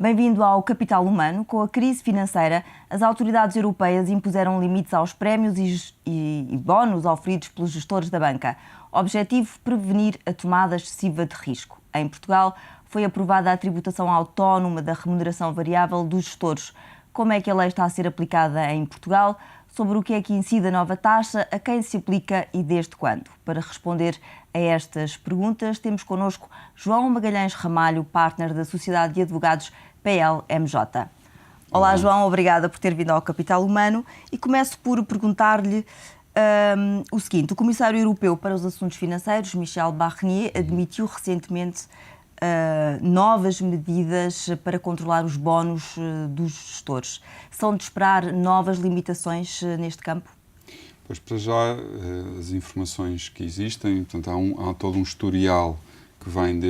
Bem-vindo ao Capital Humano. Com a crise financeira, as autoridades europeias impuseram limites aos prémios e bónus oferidos pelos gestores da banca. Objetivo: prevenir a tomada excessiva de risco. Em Portugal, foi aprovada a tributação autónoma da remuneração variável dos gestores. Como é que a lei está a ser aplicada em Portugal? Sobre o que é que incide a nova taxa, a quem se aplica e desde quando? Para responder a estas perguntas, temos connosco João Magalhães Ramalho, partner da Sociedade de Advogados PL-MJ. Olá, João, obrigada por ter vindo ao Capital Humano. E começo por perguntar-lhe o seguinte: o Comissário Europeu para os Assuntos Financeiros, Michel Barnier, admitiu recentemente novas medidas para controlar os bónus dos gestores. São de esperar novas limitações neste campo? Pois, para já, as informações que existem, portanto, há todo um historial que vem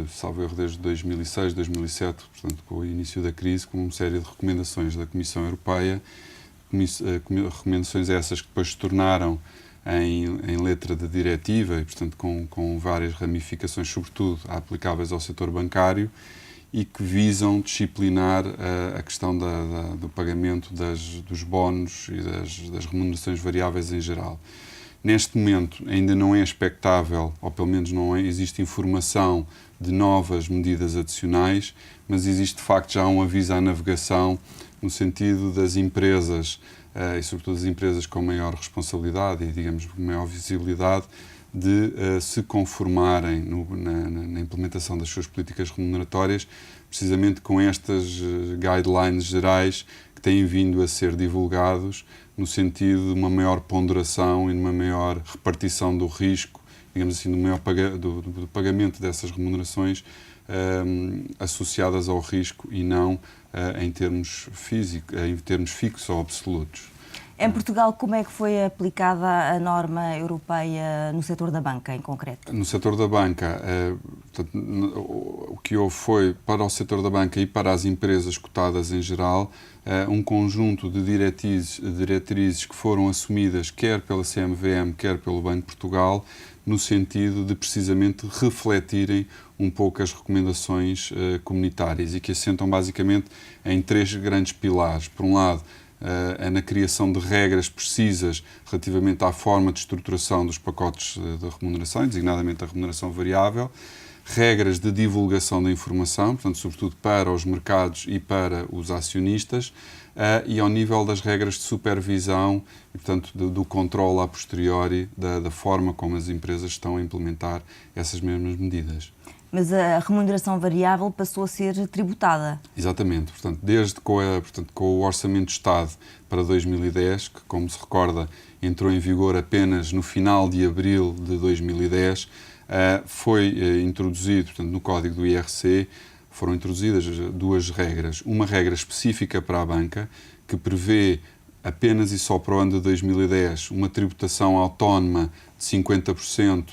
salvo erro, desde 2006, 2007, portanto, com o início da crise, com uma série de recomendações da Comissão Europeia, recomendações essas que depois se tornaram em letra de diretiva e, portanto, com várias ramificações, sobretudo aplicáveis ao setor bancário, e que visam disciplinar a questão do pagamento dos bónus e das remunerações variáveis em geral. Neste momento ainda não é expectável, ou pelo menos não existe informação de novas medidas adicionais, mas existe de facto já um aviso à navegação no sentido das empresas, e sobretudo as empresas com maior responsabilidade e, digamos, maior visibilidade, de se conformarem na implementação das suas políticas remuneratórias, precisamente com estas guidelines gerais que têm vindo a ser divulgados no sentido de uma maior ponderação e de uma maior repartição do risco, digamos assim, do pagamento dessas remunerações associadas ao risco e não em termos fixos ou absolutos. Em Portugal, como é que foi aplicada a norma europeia no setor da banca, em concreto? No setor da banca, portanto, o que houve foi, para o setor da banca e para as empresas cotadas em geral, um conjunto de diretrizes que foram assumidas quer pela CMVM, quer pelo Banco de Portugal, no sentido de precisamente refletirem um pouco as recomendações comunitárias e que assentam basicamente em três grandes pilares. Por um lado, na criação de regras precisas relativamente à forma de estruturação dos pacotes de remuneração, designadamente a remuneração variável, regras de divulgação da informação, portanto, sobretudo para os mercados e para os acionistas, e ao nível das regras de supervisão e, portanto, do controle a posteriori da forma como as empresas estão a implementar essas mesmas medidas. Mas a remuneração variável passou a ser tributada. Exatamente. Portanto, desde com o Orçamento de Estado para 2010, que, como se recorda, entrou em vigor apenas no final de abril de 2010, foi introduzido, portanto, no Código do IRC, foram introduzidas duas regras. Uma regra específica para a banca, que prevê apenas e só para o ano de 2010 uma tributação autónoma de 50%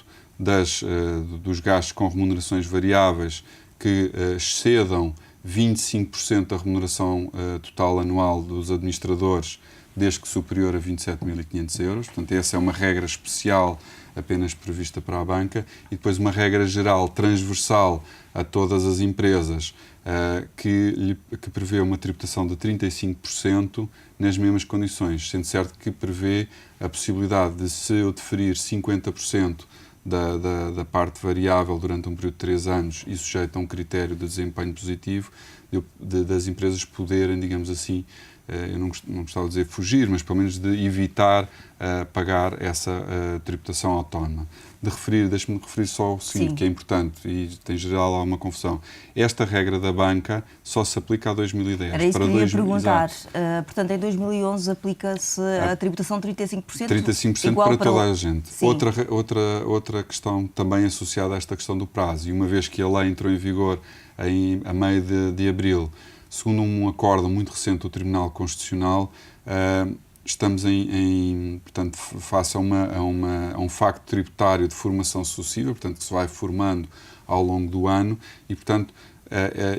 dos gastos com remunerações variáveis que excedam 25% da remuneração total anual dos administradores, desde que superior a 27.500 euros. Portanto, essa é uma regra especial apenas prevista para a banca. E depois uma regra geral, transversal a todas as empresas, que prevê uma tributação de 35% nas mesmas condições, sendo certo que prevê a possibilidade de, se eu deferir 50% da parte variável durante um período de 3 anos e sujeito a um critério de desempenho positivo, das empresas poderem, digamos assim, eu não gostava de dizer fugir, mas pelo menos de evitar pagar essa tributação autónoma. Deixe-me referir só o seguinte, Sim. que é importante e tem geral alguma confusão. Esta regra da banca só se aplica a 2010. Era isso que eu ia perguntar. Portanto, em 2011 aplica-se a tributação de 35%? 35% para toda a gente. Outra questão também associada a esta questão do prazo, e uma vez que a lei entrou em vigor a meio de abril, segundo um acórdão muito recente do Tribunal Constitucional, estamos portanto, face a um facto tributário de formação sucessiva, portanto, que se vai formando ao longo do ano e, portanto,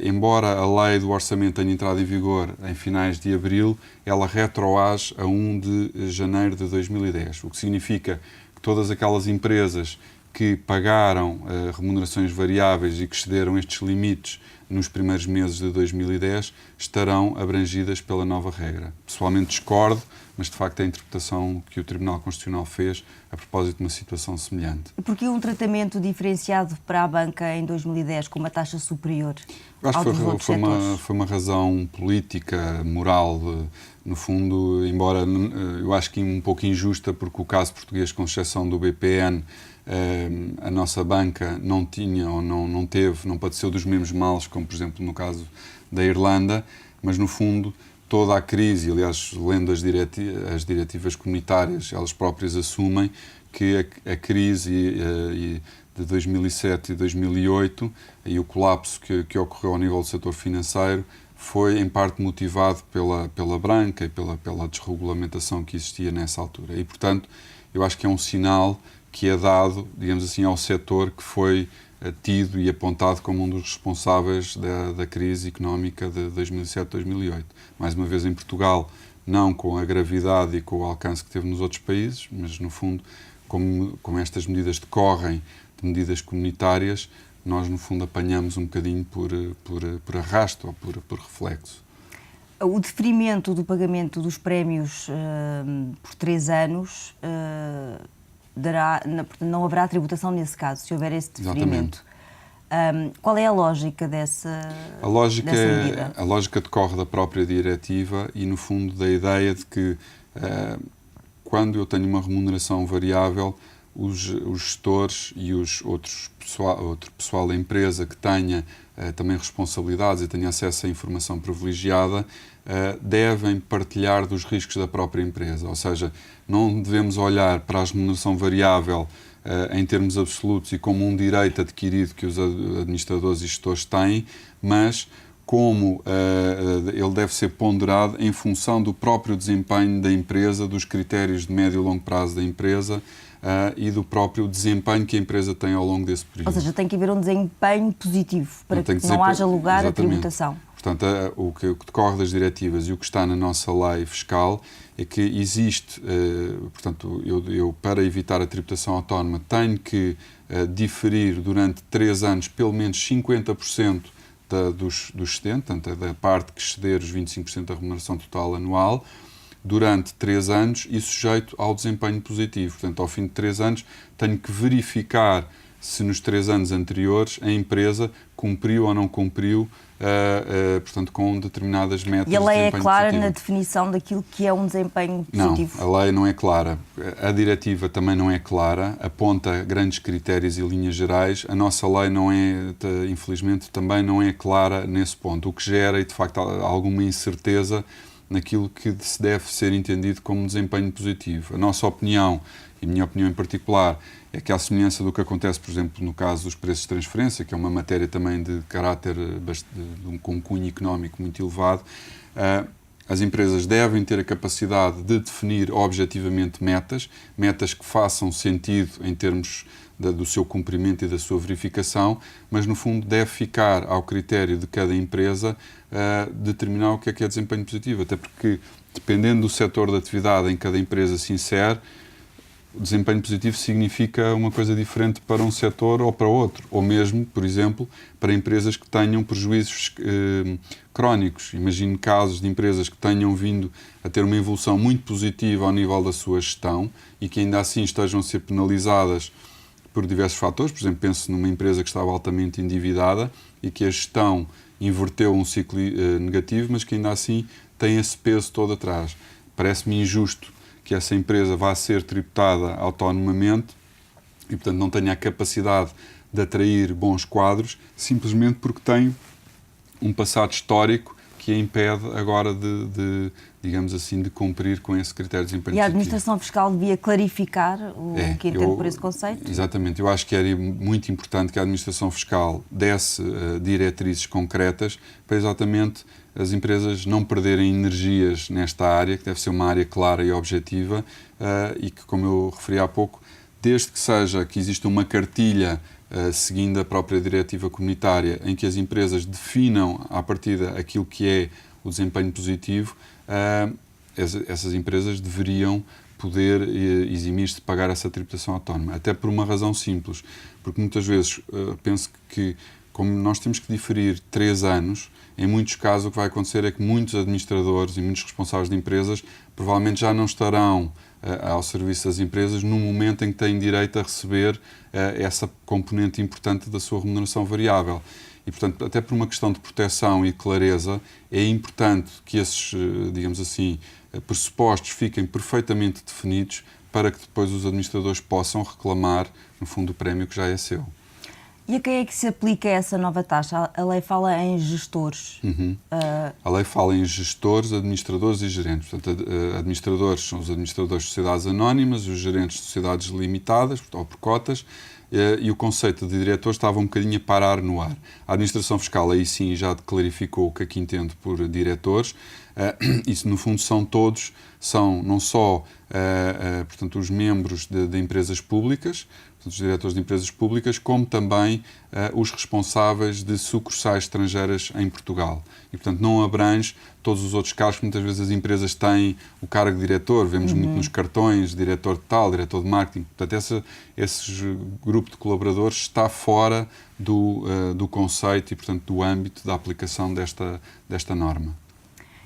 embora a lei do orçamento tenha entrado em vigor em finais de abril, ela retroage a 1 de janeiro de 2010, o que significa que todas aquelas empresas que pagaram remunerações variáveis e que excederam estes limites nos primeiros meses de 2010, estarão abrangidas pela nova regra. Pessoalmente discordo, mas de facto é a interpretação que o Tribunal Constitucional fez a propósito de uma situação semelhante. E porquê um tratamento diferenciado para a banca em 2010 com uma taxa superior Eu acho aos que outros setores? foi uma razão política, moral, no fundo, embora eu acho que um pouco injusta, porque o caso português, com exceção do BPN, a nossa banca não tinha ou não teve, não padeceu dos mesmos males, como por exemplo no caso da Irlanda, mas no fundo toda a crise, aliás, lendo as diretivas comunitárias, elas próprias assumem que a crise de 2007 e 2008 e o colapso que ocorreu ao nível do setor financeiro foi em parte motivado pela branca e pela desregulamentação que existia nessa altura. E, portanto, eu acho que é um sinal que é dado, digamos assim, ao setor que foi tido e apontado como um dos responsáveis da crise económica de 2007-2008. Mais uma vez em Portugal, não com a gravidade e com o alcance que teve nos outros países, mas no fundo, como estas medidas decorrem de medidas comunitárias, nós no fundo apanhamos um bocadinho por arrasto ou por reflexo. O deferimento do pagamento dos prémios por 3 anos não haverá tributação nesse caso, se houver esse deferimento. Qual é a lógica dessa medida? A lógica decorre da própria diretiva e, no fundo, da ideia de que quando eu tenho uma remuneração variável, os gestores e outro pessoal da empresa que tenha também responsabilidades e tenha acesso à informação privilegiada devem partilhar dos riscos da própria empresa. Ou seja, não devemos olhar para a remuneração variável em termos absolutos e como um direito adquirido que os administradores e gestores têm, mas como ele deve ser ponderado em função do próprio desempenho da empresa, dos critérios de médio e longo prazo da empresa e do próprio desempenho que a empresa tem ao longo desse período. Ou seja, tem que haver um desempenho positivo para que não haja lugar à tributação. Portanto, o que decorre das diretivas e o que está na nossa lei fiscal é que existe, portanto, eu para evitar a tributação autónoma tenho que diferir durante 3 anos pelo menos 50% dos excedentes, portanto, da parte que exceder os 25% da remuneração total anual, durante 3 anos e sujeito ao desempenho positivo. Portanto, ao fim de 3 anos, tenho que verificar se nos 3 anos anteriores a empresa cumpriu ou não cumpriu, portanto, com determinadas metas de desempenho positivo. E a lei é clara na definição daquilo que é um desempenho positivo? Não, a lei não é clara. A diretiva também não é clara, aponta grandes critérios e linhas gerais. A nossa lei não é, infelizmente, também não é clara nesse ponto, o que gera, de facto, alguma incerteza naquilo que se deve ser entendido como desempenho positivo. A nossa opinião, e a minha opinião em particular, é que, à semelhança do que acontece, por exemplo, no caso dos preços de transferência, que é uma matéria também de caráter com um cunho económico muito elevado, as empresas devem ter a capacidade de definir objetivamente metas que façam sentido em termos do seu cumprimento e da sua verificação, mas no fundo deve ficar ao critério de cada empresa determinar o que é desempenho positivo, até porque, dependendo do setor de atividade em que cada empresa se insere, o desempenho positivo significa uma coisa diferente para um setor ou para outro, ou mesmo, por exemplo, para empresas que tenham prejuízos crónicos. Imagino casos de empresas que tenham vindo a ter uma evolução muito positiva ao nível da sua gestão e que ainda assim estejam a ser penalizadas por diversos fatores. Por exemplo, penso numa empresa que estava altamente endividada e que a gestão inverteu um ciclo negativo, mas que ainda assim tem esse peso todo atrás. Parece-me injusto que essa empresa vá ser tributada autonomamente e, portanto, não tenha a capacidade de atrair bons quadros, simplesmente porque tem um passado histórico que a impede agora digamos assim, de cumprir com esse critério de desempenho positivo. E a Administração Fiscal devia clarificar o que entende por esse conceito? Exatamente. Eu acho que era muito importante que a Administração Fiscal desse diretrizes concretas para exatamente as empresas não perderem energias nesta área, que deve ser uma área clara e objetiva e que, como eu referi há pouco, desde que exista uma cartilha seguindo a própria diretiva comunitária, em que as empresas definam à partida aquilo que é o desempenho positivo, essas empresas deveriam poder eximir-se de pagar essa tributação autónoma. Até por uma razão simples, porque muitas vezes penso que como nós temos que diferir 3 anos, em muitos casos o que vai acontecer é que muitos administradores e muitos responsáveis de empresas provavelmente já não estarão ao serviço das empresas no momento em que têm direito a receber essa componente importante da sua remuneração variável. E, portanto, até por uma questão de proteção e clareza, é importante que esses, digamos assim, pressupostos fiquem perfeitamente definidos para que depois os administradores possam reclamar, no fundo, o prémio que já é seu. E a quem é que se aplica essa nova taxa? A lei fala em gestores. A lei fala em gestores, administradores e gerentes. Portanto, administradores são os administradores de sociedades anónimas, os gerentes de sociedades limitadas, ou por cotas, e o conceito de diretores estava um bocadinho a parar no ar. A administração fiscal aí sim já clarificou o que aqui entende por diretores. Isso, no fundo, são todos, são não só portanto, os membros de empresas públicas, os diretores de empresas públicas, como também os responsáveis de sucursais estrangeiras em Portugal. E, portanto, não abrange todos os outros cargos que muitas vezes as empresas têm o cargo de diretor, vemos muito nos cartões, diretor de tal, diretor de marketing. Portanto, esse grupo de colaboradores está fora do conceito e, portanto, do âmbito da aplicação desta norma.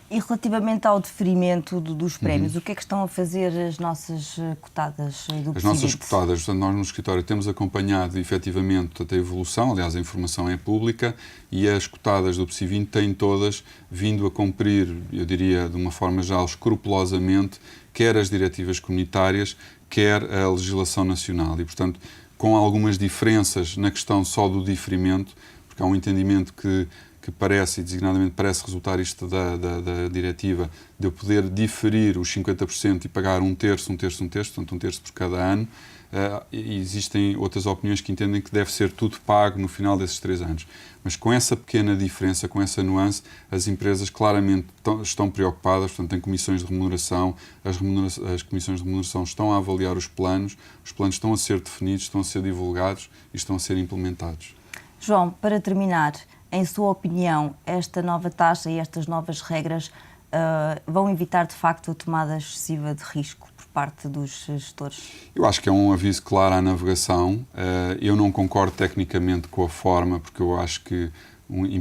E relativamente ao deferimento dos prémios, o que é que estão a fazer as nossas cotadas do PSI20? As nossas cotadas, portanto, nós no escritório temos acompanhado efetivamente a evolução, aliás a informação é pública, e as cotadas do PSI20 têm todas vindo a cumprir, eu diria de uma forma geral, escrupulosamente, quer as diretivas comunitárias, quer a legislação nacional. E, portanto, com algumas diferenças na questão só do diferimento, porque há um entendimento que parece, e designadamente parece resultar isto da diretiva, de eu poder diferir os 50% e pagar um terço, portanto um terço por cada ano. E existem outras opiniões que entendem que deve ser tudo pago no final desses 3 anos. Mas com essa pequena diferença, com essa nuance, as empresas claramente estão preocupadas, portanto têm comissões de remuneração, as comissões de remuneração estão a avaliar os planos estão a ser definidos, estão a ser divulgados e estão a ser implementados. João, para terminar, em sua opinião, esta nova taxa e estas novas regras vão evitar, de facto, a tomada excessiva de risco por parte dos gestores? Eu acho que é um aviso claro à navegação. Eu não concordo tecnicamente com a forma, porque eu acho que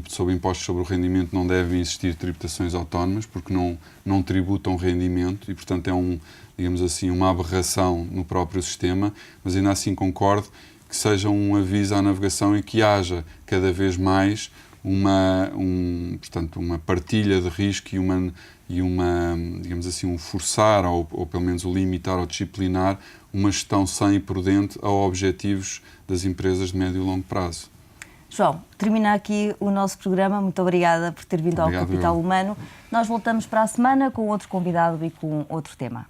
sob impostos sobre o rendimento não devem existir tributações autónomas, porque não tributam rendimento e, portanto, é digamos assim, uma aberração no próprio sistema, mas ainda assim concordo que seja um aviso à navegação e que haja cada vez mais portanto, uma partilha de risco e digamos assim, um forçar ou pelo menos o limitar ou disciplinar uma gestão sã e prudente a objetivos das empresas de médio e longo prazo. João, termina aqui o nosso programa. Muito obrigada por ter vindo ao Capital Humano. Nós voltamos para a semana com outro convidado e com outro tema.